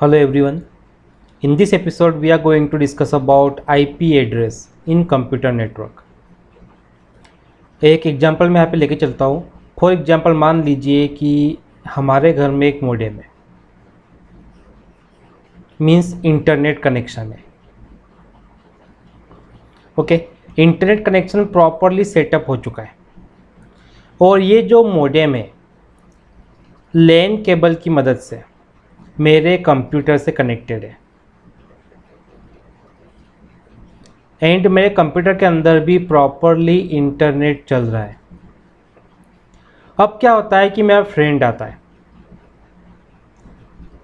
Hello everyone. In this episode we are going to discuss about IP address in computer network. एक example मैं यहाँ पे लेके चलता हूँ. फॉर एग्जांपल मान लीजिए कि हमारे घर में एक मॉडेम है, मीन्स इंटरनेट कनेक्शन है. Okay, internet connection properly setup हो चुका है और ये जो मॉडेम है लैन केबल की मदद से मेरे कंप्यूटर से कनेक्टेड है एंड मेरे कंप्यूटर के अंदर भी प्रॉपरली इंटरनेट चल रहा है. अब क्या होता है कि मेरा फ्रेंड आता है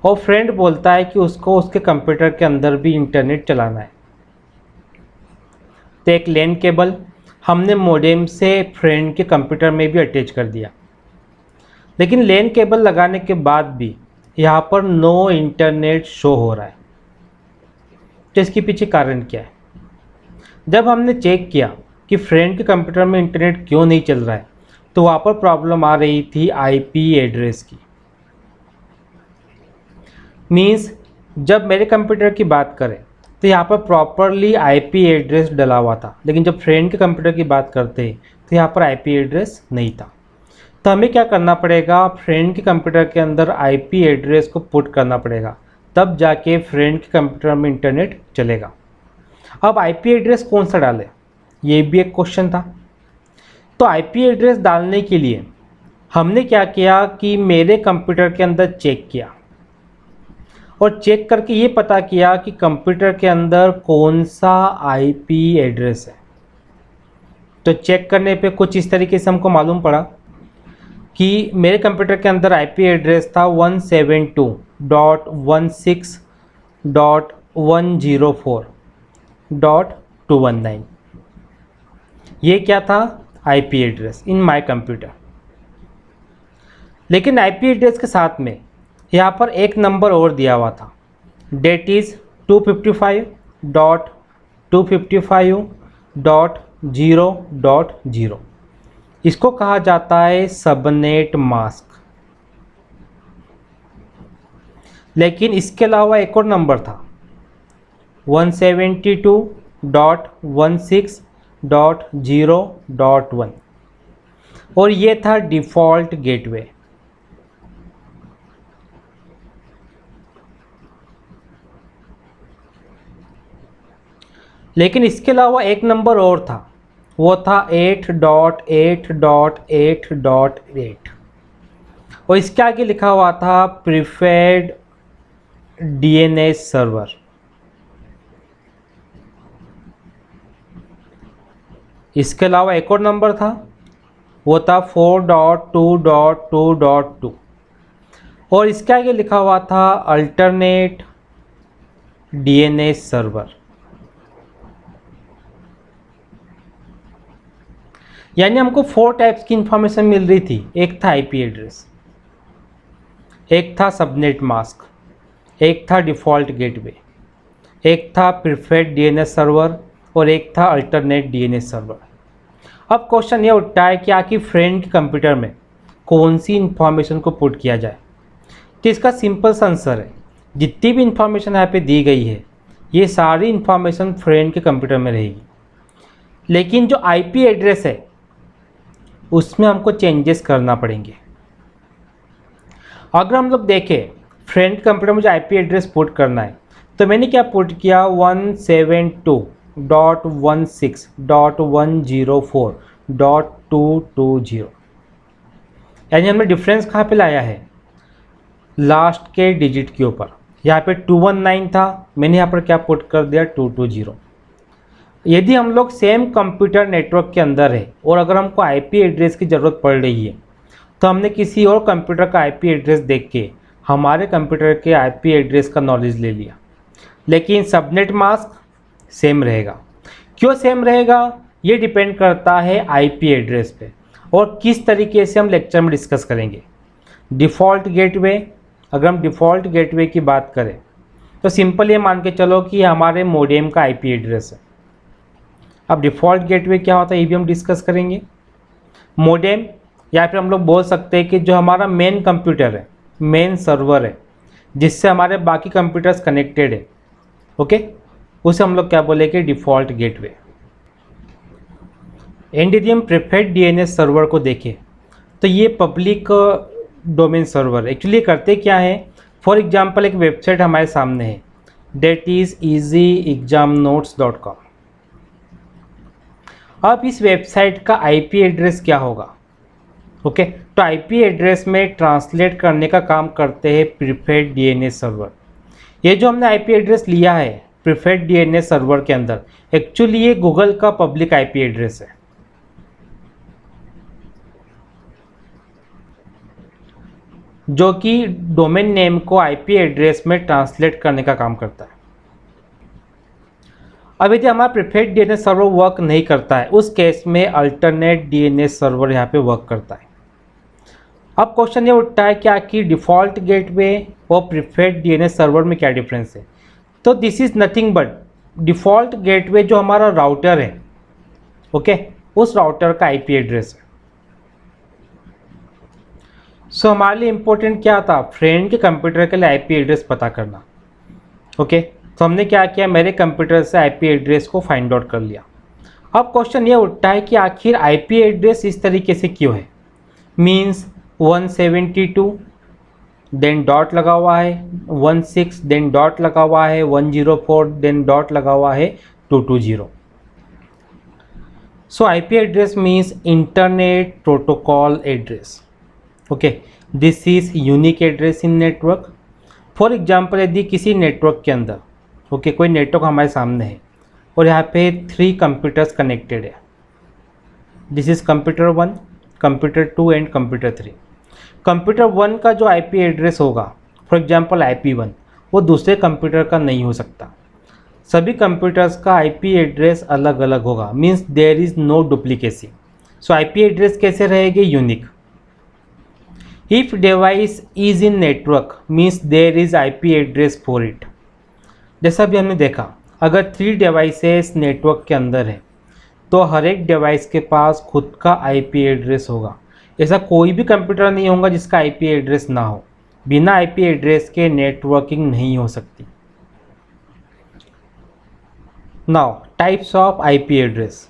और फ्रेंड बोलता है कि उसको उसके कंप्यूटर के अंदर भी इंटरनेट चलाना है. तो एक लैन केबल हमने मॉडेम से फ्रेंड के कंप्यूटर में भी अटैच कर दिया, लेकिन लैन केबल लगाने के बाद भी यहाँ पर नो इंटरनेट शो हो रहा है. तो इसके पीछे कारण क्या है? जब हमने चेक किया कि फ्रेंड के कंप्यूटर में इंटरनेट क्यों नहीं चल रहा है, तो वहाँ पर प्रॉब्लम आ रही थी आईपी एड्रेस की. मीन्स जब मेरे कंप्यूटर की बात करें तो यहाँ पर प्रॉपरली आईपी एड्रेस डला हुआ था, लेकिन जब फ्रेंड के कंप्यूटर की बात करते तो यहाँ पर आईपी एड्रेस नहीं था. तो हमें क्या करना पड़ेगा, फ्रेंड के कंप्यूटर के अंदर आईपी एड्रेस को पुट करना पड़ेगा, तब जाके फ्रेंड के कंप्यूटर में इंटरनेट चलेगा. अब आईपी एड्रेस कौन सा डालें, ये भी एक क्वेश्चन था. तो आईपी एड्रेस डालने के लिए हमने क्या किया कि मेरे कंप्यूटर के अंदर चेक किया और चेक करके ये पता किया कि कंप्यूटर के अंदर कौन सा आईपी एड्रेस है. तो चेक करने पे कुछ इस तरीके से हमको मालूम पड़ा कि मेरे कंप्यूटर के अंदर आईपी एड्रेस था 172.168.104.219. ये क्या था? IP address in my computer. लेकिन आईपी एड्रेस के साथ में यहाँ पर एक नंबर और दिया हुआ था, डेट इज़ 255.255.0.0. इसको कहा जाता है सबनेट मास्क. लेकिन इसके अलावा एक और नंबर था 172.16.0.1 और ये था डिफ़ॉल्ट गेटवे. लेकिन इसके अलावा एक नंबर और था, वो था 8.8.8.8 और इसके आगे लिखा हुआ था प्रीफर्ड डीएनएस सर्वर. इसके अलावा एक और नंबर था, वो था 4.2.2.2 और इसके आगे लिखा हुआ था अल्टरनेट डीएनएस सर्वर. यानी हमको 4 टाइप्स की इंफॉर्मेशन मिल रही थी. एक था आईपी एड्रेस, एक था सबनेट मास्क, एक था डिफ़ॉल्ट गेटवे, एक था प्रीफर्ड डीएनएस सर्वर और एक था अल्टरनेट डीएनएस सर्वर. अब क्वेश्चन ये उठता है कि आखिर फ्रेंड के कंप्यूटर में कौन सी इंफॉर्मेशन को पुट किया जाए. तो इसका सिंपल सा आंसर है, जितनी भी इंफॉर्मेशन यहाँ पे दी गई है ये सारी इंफॉर्मेशन फ्रेंड के कंप्यूटर में रहेगी. लेकिन जो आईपी एड्रेस है उसमें हमको चेंजेस करना पड़ेंगे. अगर हम लोग देखें फ्रेंड कंप्यूटर में जो आईपी एड्रेस पुट करना है, तो मैंने क्या पुट किया 172.168.104.220. यानी हमने डिफरेंस कहाँ पे लाया है, लास्ट के डिजिट के ऊपर. यहाँ पे 219 था, मैंने यहाँ पर क्या पुट कर दिया 220. यदि हम लोग सेम कंप्यूटर नेटवर्क के अंदर है और अगर हमको आईपी एड्रेस की ज़रूरत पड़ रही है, तो हमने किसी और कंप्यूटर का आईपी एड्रेस देख के हमारे कंप्यूटर के आईपी एड्रेस का नॉलेज ले लिया. लेकिन सबनेट मास्क सेम रहेगा. क्यों सेम रहेगा? ये डिपेंड करता है आईपी एड्रेस पे और किस तरीके से हम लेक्चर में डिस्कस करेंगे. डिफ़ॉल्ट गेटवे, अगर हम डिफ़ॉल्ट गेटवे की बात करें तो सिंपल ये मान के चलो कि हमारे मॉडेम का आईपी एड्रेस है. अब डिफ़ॉल्ट गेटवे क्या होता है ये भी हम डिस्कस करेंगे. मॉडेम या फिर हम लोग बोल सकते हैं कि जो हमारा मेन कंप्यूटर है, मेन सर्वर है, जिससे हमारे बाकी कंप्यूटर्स कनेक्टेड है, ओके, उसे हम लोग क्या बोलेंगे, डिफ़ॉल्ट गेटवे। एंड यदि हम प्रेफर्ड डीएनएस सर्वर को देखें तो ये पब्लिक डोमेन सर्वर एक्चुअली करते क्या है। फॉर एग्जांपल एक वेबसाइट हमारे सामने है, डेट इज़ easyexamnotes.com। अब इस वेबसाइट का आईपी एड्रेस क्या होगा, ओके, तो आईपी एड्रेस में ट्रांसलेट करने का काम करते हैं प्रीफर्ड डीएनएस सर्वर। ये जो हमने आईपी एड्रेस लिया है प्रीफर्ड डीएनएस सर्वर के अंदर, एक्चुअली ये गूगल का पब्लिक आईपी एड्रेस है, जो कि डोमेन नेम को आईपी एड्रेस में ट्रांसलेट करने का काम करता है। अब यदि हमारा प्रीफर्ड डीएनएस सर्वर वर्क नहीं करता है, उस केस में अल्टरनेट डीएनएस सर्वर यहाँ पे वर्क करता है। अब क्वेश्चन ये उठता है कि आखिर डिफ़ॉल्ट गेटवे और प्रीफर्ड डीएनएस सर्वर में क्या डिफरेंस है। तो this is nothing but default gateway जो हमारा राउटर है, ओके, उस राउटर का आईपी एड्रेस है। सो हमारे लिए इम्पोर्टेंट क्या था, फ्रेंड के कंप्यूटर के लिए आईपी एड्रेस पता करना, ओके। तो हमने क्या किया, मेरे कंप्यूटर से आईपी एड्रेस को फाइंड आउट कर लिया। अब क्वेश्चन ये उठता है कि आखिर आईपी एड्रेस इस तरीके से क्यों है, मीन्स 172 देन डॉट लगा हुआ है, 16 देन डॉट लगा हुआ है, 104 देन डॉट लगा हुआ है, 220। सो IP address means internet protocol address, okay, this is unique address in network. For example यदि किसी नेटवर्क के अंदर, ओके, कोई नेटवर्क हमारे सामने है और यहाँ पे 3 कंप्यूटर्स कनेक्टेड है, this is computer 1, computer 2 and computer 3। Computer 1 का जो आईपी एड्रेस होगा, फॉर एग्जांपल IP1, वो दूसरे कंप्यूटर का नहीं हो सकता। सभी कंप्यूटर्स का आईपी एड्रेस अलग अलग होगा, means there is no duplicacy. So IP address कैसे रहेगी, unique. If device is in network means there is IP address for it. जैसा भी हमने देखा, अगर 3 डिवाइसेस नेटवर्क के अंदर है तो हर एक डिवाइस के पास खुद का आईपी एड्रेस होगा। ऐसा कोई भी कंप्यूटर नहीं होगा जिसका आईपी एड्रेस ना हो। बिना आईपी एड्रेस के नेटवर्किंग नहीं हो सकती। Now types of IP address,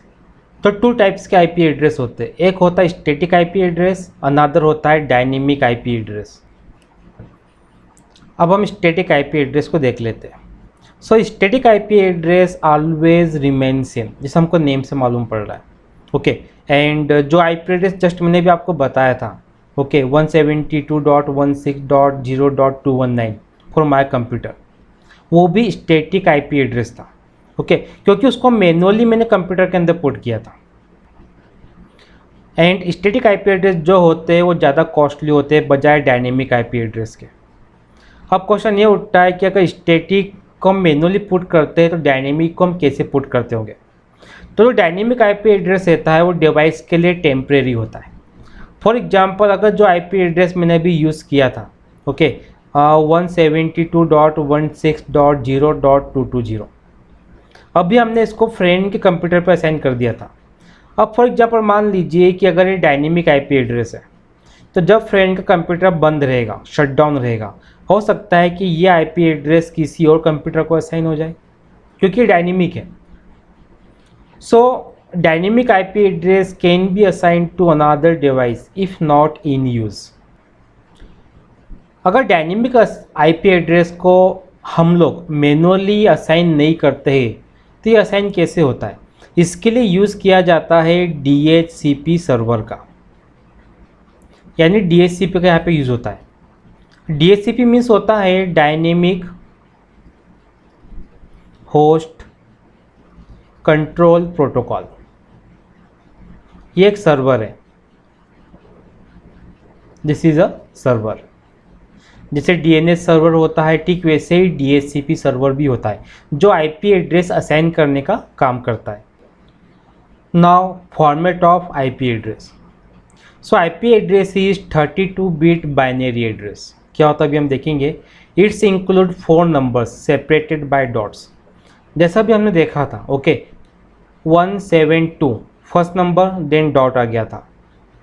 तो 2 टाइप्स के आईपी एड्रेस होते हैं। एक होता है स्टैटिक आईपी एड्रेस, अनदर होता है डायनेमिक आईपी एड्रेस। अब हम स्टैटिक आईपी एड्रेस को देख लेते हैं। So static IP address always remain same, जैसे हमको नेम से मालूम पड़ रहा है, ओके। एंड जो आईपी एड्रेस जस्ट मैंने भी आपको बताया था, ओके, 172.16.0.219 फॉर माय कंप्यूटर, वो भी स्टैटिक आईपी एड्रेस था, ओके, क्योंकि उसको मैनुअली मैंने कंप्यूटर के अंदर पुट किया था। एंड स्टैटिक आईपी एड्रेस जो होते हैं वो ज़्यादा कॉस्टली होते हैं बजाय डायनेमिक आईपी एड्रेस के। अब क्वेश्चन ये उठता है कि अगर स्टैटिक को हम मैनुअली पुट करते हैं तो डायनेमिक को हम कैसे पुट करते होंगे। तो जो डायनेमिक आईपी एड्रेस रहता है वो डिवाइस के लिए टेम्परेरी होता है। फॉर एग्जांपल अगर जो आईपी एड्रेस मैंने अभी यूज़ किया था, ओके, 172.16.0.220, अभी हमने इसको फ्रेंड के कंप्यूटर पर असाइन कर दिया था। अब फॉर एग्जांपल मान लीजिए कि अगर ये डायनेमिक आईपी एड्रेस है तो जब फ्रेंड का कंप्यूटर बंद रहेगा, शटडाउन रहेगा, हो सकता है कि ये आईपी एड्रेस किसी और कंप्यूटर को असाइन हो जाए क्योंकि ये डायनेमिक है। So dynamic IP address can be assigned to another device if not in use. अगर डायनेमिक आईपी एड्रेस को हम लोग मैनुअली असाइन नहीं करते हैं तो ये असाइन कैसे होता है, इसके लिए यूज़ किया जाता है DHCP सर्वर का, यानी DHCP का यहाँ पे यूज़ होता है। DHCP मीन्स होता है डायनेमिक होस्ट कंट्रोल प्रोटोकॉल। ये एक सर्वर है, दिस इज़ अ सर्वर। जैसे DNS सर्वर होता है ठीक वैसे ही DHCP सर्वर भी होता है जो आईपी एड्रेस असाइन करने का काम करता है। Now format of IP address. So IP address is 32 bit binary address. क्या होता है अभी हम देखेंगे। It's include 4 numbers separated by dots. जैसा भी हमने देखा था, okay, 172 first number, then dot आ गया था,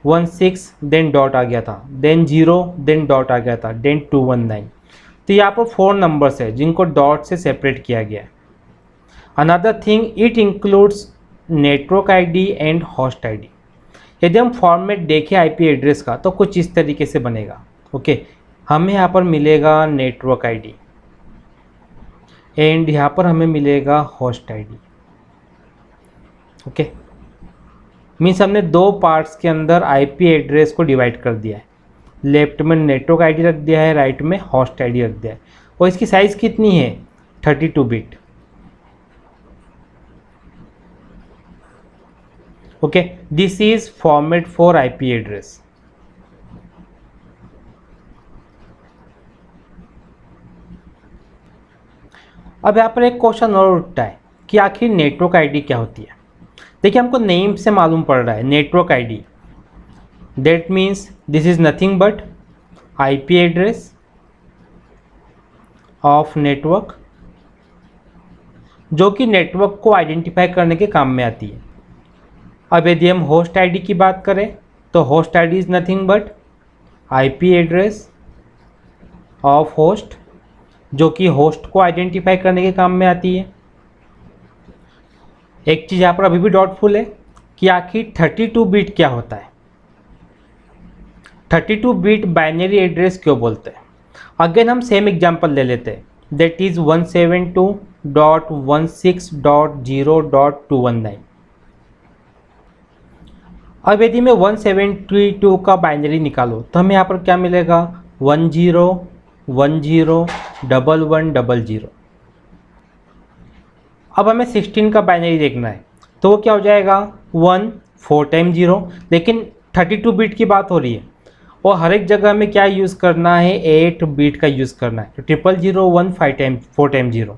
16 देन डॉट आ गया था, देन 0 देन डॉट आ गया था, देन 219। तो यहाँ पर 4 नंबर्स है जिनको डॉट से सेपरेट किया गया है। Another thing, it includes network ID and host ID. यदि हम फॉर्मेट देखें आईपी एड्रेस का तो कुछ इस तरीके से बनेगा। ओके, हमें यहाँ पर मिलेगा नेटवर्क आईडी एंड यहाँ पर हमें मिलेगा होस्ट आईडी। ओके, मीन्स हमने 2 पार्ट्स के अंदर आईपी एड्रेस को डिवाइड कर दिया है। लेफ्ट में नेटवर्क आईडी रख दिया है, राइट में होस्ट आईडी रख दिया है। और इसकी साइज़ कितनी है? 32 bit. Okay, this is format for IP address. अब यहाँ पर एक क्वेश्चन और उठता है कि आखिर नेटवर्क आईडी क्या होती है। देखिए, हमको नेम से मालूम पड़ रहा है network ID, that means this is nothing but IP address of network, जो कि नेटवर्क को आइडेंटिफाई करने के काम में आती है। अब यदि हम होस्ट आईडी की बात करें तो host ID is nothing but IP address of host, जो कि होस्ट को आइडेंटिफाई करने के काम में आती है। एक चीज़ यहाँ पर अभी भी डाउटफुल है कि आखिर 32 बिट क्या होता है। 32 बिट बाइनरी एड्रेस क्यों बोलते हैं? अगेन हम सेम एग्जांपल ले लेते हैं, दैट इज 172.16.0.219। अब यदि मैं 172 का बाइनरी निकालो तो हमें यहाँ पर क्या मिलेगा? 10101100। अब हमें 16 का बाइनरी देखना है तो वो क्या हो जाएगा? 1 4 टाइम 0, लेकिन 32 बिट की बात हो रही है और हर एक जगह में क्या यूज़ करना है? 8 बिट का यूज़ करना है। तो 0001 4 टाइम 0।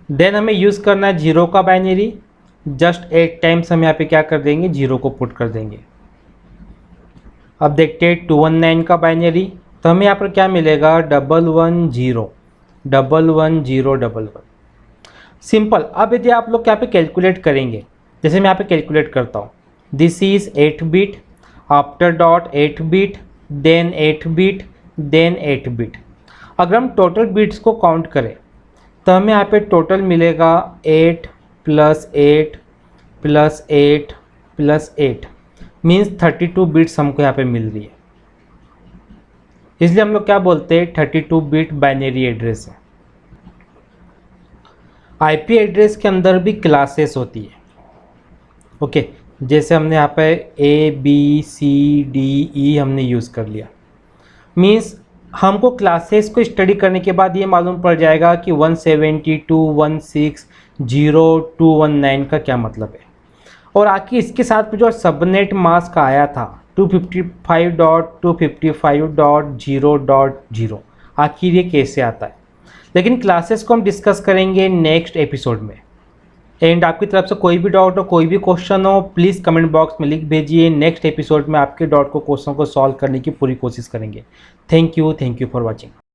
देन हमें यूज़ करना है 0 का बाइनरी, जस्ट 8 टाइम्स हम यहाँ पे क्या कर देंगे? 0 को पुट कर देंगे। अब देखते हैं 219 का बाइनरी, तो हमें यहाँ पर क्या मिलेगा? 1101111। सिंपल। अब यदि आप लोग यहाँ पे कैलकुलेट करेंगे, जैसे मैं यहाँ पे कैलकुलेट करता हूँ, this is 8 bit, after dot 8 bit, then 8 bit, then 8 bit. अगर हम टोटल बिट्स को काउंट करें तो हमें यहाँ पे टोटल मिलेगा 8 + 8 + 8 + 8, मीन्स 32 बिट्स हमको यहाँ पे मिल रही है। इसलिए हम लोग क्या बोलते हैं? 32 बिट बाइनरी एड्रेस है। आईपी एड्रेस के अंदर भी क्लासेस होती है। ओके, जैसे हमने यहाँ पे ABCDE हमने यूज़ कर लिया, मीन्स हमको क्लासेस को स्टडी करने के बाद ये मालूम पड़ जाएगा कि 172.168.0.219 का क्या मतलब है। और आखिर इसके साथ में जो सबनेट मास्क आया था 255.255.0.0, आखिर ये कैसे आता है? लेकिन क्लासेस को हम डिस्कस करेंगे नेक्स्ट एपिसोड में। एंड आपकी तरफ से कोई भी डाउट हो, कोई भी क्वेश्चन हो, प्लीज़ कमेंट बॉक्स में लिख भेजिए। नेक्स्ट एपिसोड में आपके डाउट को, क्वेश्चन को सॉल्व करने की पूरी कोशिश करेंगे। Thank you for watching.